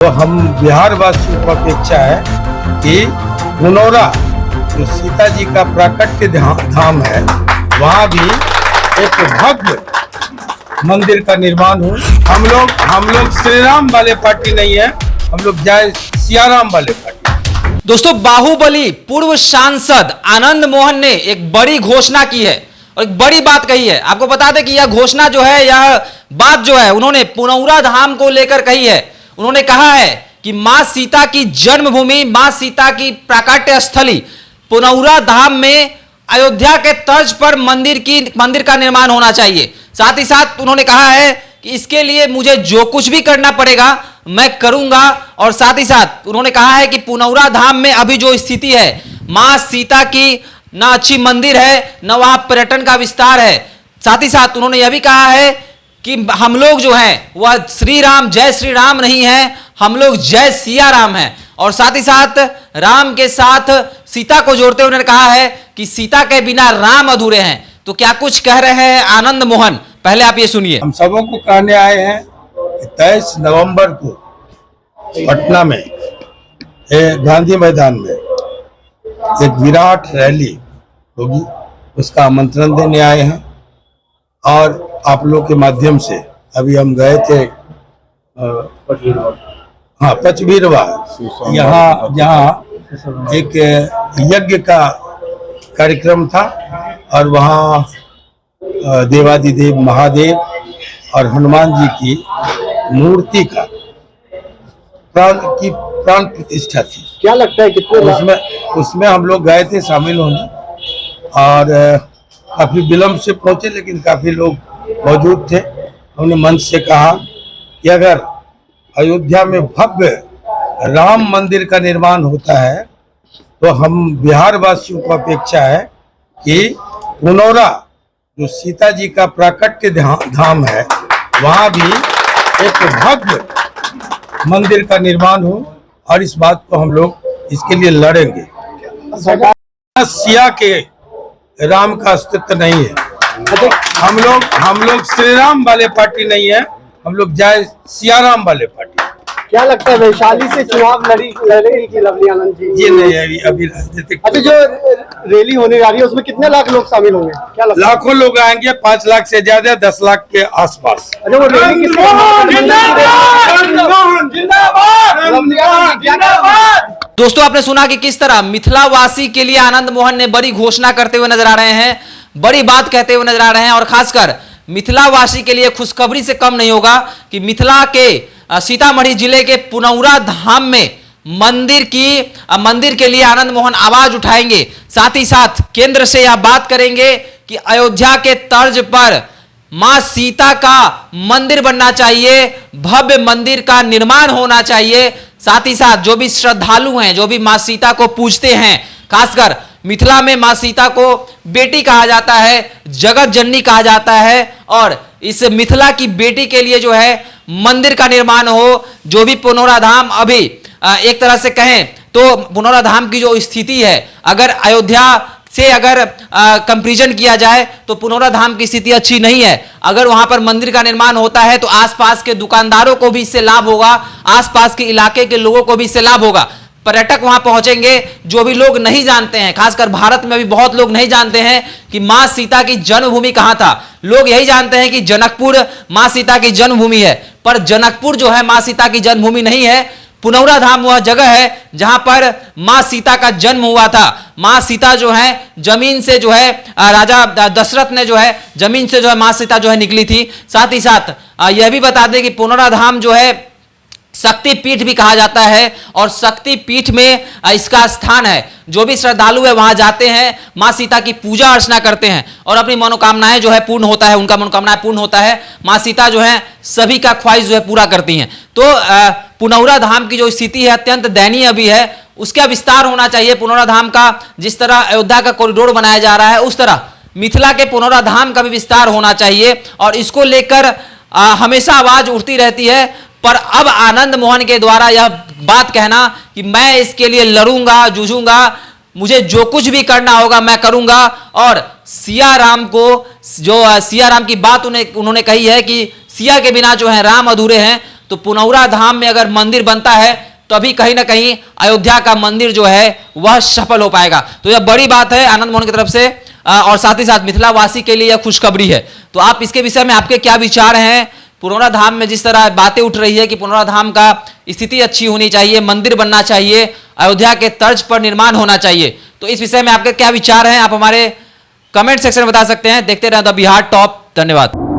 तो हम बिहार वासियों को अपेक्षा है कि पुनौरा जो सीता जी का प्राकट्य धाम है वहाँ भी एक भव्य मंदिर का निर्माण हो। हम लोग श्री राम वाले पार्टी नहीं है, हम लोग जय सियाराम वाले पार्टी। दोस्तों, बाहुबली पूर्व सांसद आनंद मोहन ने एक बड़ी घोषणा की है और एक बड़ी बात कही है। आपको बता दें कि यह घोषणा जो है, यह बात जो है उन्होंने पुनौरा धाम को लेकर कही है। उन्होंने कहा है कि मां सीता की जन्मभूमि, मां सीता की प्राकट्य स्थली पुनौरा धाम में अयोध्या के तर्ज पर मंदिर का निर्माण होना चाहिए। साथ ही साथ उन्होंने कहा है कि इसके लिए मुझे जो कुछ भी करना पड़ेगा मैं करूंगा। और साथ ही साथ उन्होंने कहा है कि पुनौरा धाम में अभी जो स्थिति है, मां सीता की ना अच्छी मंदिर है, ना वहां पर्यटन का विस्तार है। साथ ही साथ उन्होंने यह भी कहा है कि हम लोग जो हैं वह श्री राम, जय श्री राम नहीं है, हम लोग जय सिया राम हैं। और साथ ही साथ राम के साथ सीता को जोड़ते हुए उन्होंने कहा है कि सीता के बिना राम अधूरे हैं। तो क्या कुछ कह रहे हैं आनंद मोहन, पहले आप ये सुनिए। हम सबों को कहने आए हैं 23 नवंबर को पटना में गांधी मैदान में एक विराट रैली होगी, उसका आमंत्रण देने आए हैं। और आप लोग के माध्यम से अभी हम गए थे पचबीरवा, यहाँ एक यज्ञ का कार्यक्रम था और वहाँ देवादिदेव महादेव और हनुमान जी की मूर्ति का प्राण प्रतिष्ठा थी। क्या लगता है कितने उसमें हम लोग गए थे शामिल होने और काफी विलम्ब से पहुंचे, लेकिन काफी लोग मौजूद थे। हमने मंच से कहा कि अगर अयोध्या में भव्य राम मंदिर का निर्माण होता है तो हम बिहार वासियों को अपेक्षा है कि पुनौरा जो सीता जी का प्राकट्य धाम है वहाँ भी एक भव्य मंदिर का निर्माण हो। और इस बात को हम लोग इसके लिए लड़ेंगे। सिया के राम का अस्तित्व नहीं है। हम लोग श्री राम वाले पार्टी नहीं है, हम लोग जय सियाराम वाले पार्टी। क्या लगता है वैशाली से चुनाव लड़ेगी कि लवली आनंद जी? ये नहीं है अभी राजनीतिक। अच्छा, जो रैली होने जा रही है उसमें कितने लाख लोग शामिल होंगे? क्या लगता है? लाखों लोग आएंगे, 5 लाख से ज्यादा, 10 लाख के आसपास। अच्छा, वो रैली किस दोस्तों, आपने सुना कि किस तरह मिथिला वासी के लिए आनंद मोहन ने बड़ी घोषणा करते हुए नजर आ रहे हैं, बड़ी बात कहते हुए नजर आ रहे हैं। और खासकर मिथिला वासी के लिए खुशखबरी से कम नहीं होगा कि मिथिला के सीतामढ़ी जिले के पुनौरा धाम में मंदिर के लिए आनंद मोहन आवाज उठाएंगे। साथ ही साथ केंद्र से यह बात करेंगे कि अयोध्या के तर्ज पर मां सीता का मंदिर बनना चाहिए, भव्य मंदिर का निर्माण होना चाहिए। साथ ही साथ जो भी श्रद्धालु हैं, जो भी मां सीता को पूजते हैं, खासकर मिथिला में मां सीता को बेटी कहा जाता है, जगत जननी कहा जाता है। और इस मिथिला की बेटी के लिए जो है मंदिर का निर्माण हो। जो भी पुनौरा धाम अभी एक तरह से कहें तो पुनौरा धाम की जो स्थिति है, अगर अयोध्या से अगर कंपैरिजन किया जाए तो पुनौरा धाम की स्थिति अच्छी नहीं है। अगर वहां पर मंदिर का निर्माण होता है तो आसपास के दुकानदारों को भी इससे लाभ होगा, आसपास के इलाके के लोगों को भी इससे लाभ होगा। पर्यटक वहां पहुंचेंगे, जो भी लोग नहीं जानते हैं, खासकर भारत में भी बहुत लोग नहीं जानते हैं कि मां सीता की जन्मभूमि कहां था। लोग यही जानते हैं कि जनकपुर मां सीता की जन्मभूमि है, पर जनकपुर जो है मां सीता की जन्मभूमि नहीं है। पुनौरा धाम वह जगह है जहां पर मां सीता का जन्म हुआ था। मां सीता जो है जमीन से जो है राजा दशरथ ने जो है जमीन से जो है मां सीता जो है निकली थी। साथ ही साथ यह भी बता दें कि पुनौरा धाम जो है शक्ति पीठ भी कहा जाता है और शक्ति पीठ में इसका स्थान है। जो भी श्रद्धालु है वहां जाते हैं, मां सीता की पूजा अर्चना करते हैं और अपनी मनोकामनाएं जो है पूर्ण होता है, उनका मनोकामनाएं पूर्ण होता है। मां सीता जो है सभी का ख्वाहिश जो है पूरा करती हैं। तो पुनौरा धाम की जो स्थिति है अत्यंत दयनीय भी है, उसका विस्तार होना चाहिए। पुनौरा धाम का जिस तरह अयोध्या का कॉरिडोर बनाया जा रहा है, उस तरह मिथिला के पुनौरा धाम का भी विस्तार होना चाहिए। और इसको लेकर हमेशा आवाज उठती रहती है, पर अब आनंद मोहन के द्वारा यह बात कहना कि मैं इसके लिए लड़ूंगा, जूझूंगा, मुझे जो कुछ भी करना होगा मैं करूंगा। और सिया राम को, जो सिया राम की बात उन्होंने कही है कि सिया के बिना जो है राम अधूरे हैं, तो पुनौरा धाम में अगर मंदिर बनता है तभी कहीं ना कहीं अयोध्या का मंदिर जो है वह सफल हो पाएगा। तो यह बड़ी बात है आनंद मोहन की तरफ से और साथ ही साथ मिथिला वासी के लिए यह खुशखबरी है। तो आप इसके विषय में आपके क्या विचार हैं? पुनौरा धाम में जिस तरह बातें उठ रही है कि पुनौरा धाम का स्थिति अच्छी होनी चाहिए, मंदिर बनना चाहिए, अयोध्या के तर्ज पर निर्माण होना चाहिए, तो इस विषय में आपके क्या विचार हैं? आप हमारे कमेंट सेक्शन में बता सकते हैं। देखते रहें द बिहार टॉप। धन्यवाद।